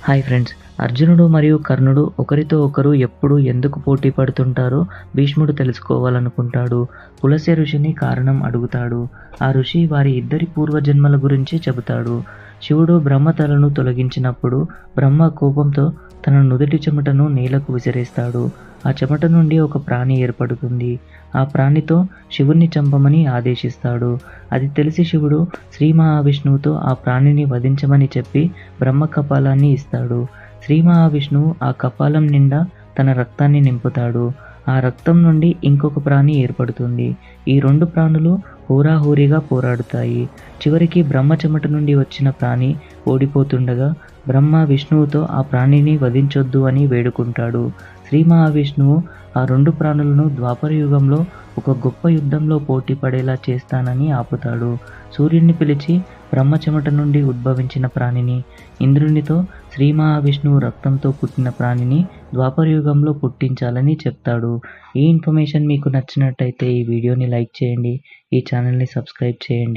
Hi friends, అర్జునుడు మరియు కర్ణుడు ఒకరితో ఒకరు ఎప్పుడు ఎందుకు పోటీ పడుతుంటారో భీష్ముడు తెలుసుకోవాలనుకుంటాడు. పులస్త్య ఋషిని కారణం అడుగుతాడు. ఆ ఋషి వారి ఇద్దరి పూర్వజన్మల గురించి చెబుతాడు. శివుడు బ్రహ్మ తలను తొలగించినప్పుడు బ్రహ్మ కోపంతో తన నుదుటి చెమటను నేలకు విసిరేస్తాడు. ఆ చెమట నుండి ఒక ప్రాణి ఏర్పడుతుంది. ఆ ప్రాణితో శివుణ్ణి చంపమని ఆదేశిస్తాడు. అది తెలిసి శివుడు శ్రీ మహావిష్ణువుతో ఆ ప్రాణిని వధించమని చెప్పి బ్రహ్మ కపాలాన్ని ఇస్తాడు. శ్రీ మహావిష్ణువు ఆ కపాలం నిండా తన రక్తాన్ని నింపుతాడు. ఆ రక్తం నుండి ఇంకొక ప్రాణి ఏర్పడుతుంది. ఈ రెండు ప్రాణులు హోరాహోరీగా పోరాడుతాయి. చివరికి బ్రహ్మ చెమట నుండి వచ్చిన ప్రాణి ఓడిపోతుండగా బ్రహ్మ విష్ణువుతో ఆ ప్రాణిని వధించొద్దు అని వేడుకుంటాడు. శ్రీ మహావిష్ణువు ఆ రెండు ప్రాణులను ద్వాపర యుగంలో ఒక గొప్ప యుద్ధంలో పోటీ పడేలా చేస్తానని ఆపుతాడు. సూర్యుడిని పిలిచి బ్రహ్మ చెమట నుండి ఉద్భవించిన ప్రాణిని, ఇంద్రునితో శ్రీ మహావిష్ణువు రక్తంతో పుట్టిన ప్రాణిని ద్వాపర యుగంలో పుట్టించాలని చెప్తాడు. ఈ ఇన్ఫర్మేషన్ మీకు నచ్చినట్టయితే ఈ వీడియోని లైక్ చేయండి, ఈ ఛానల్ని సబ్స్క్రైబ్ చేయండి.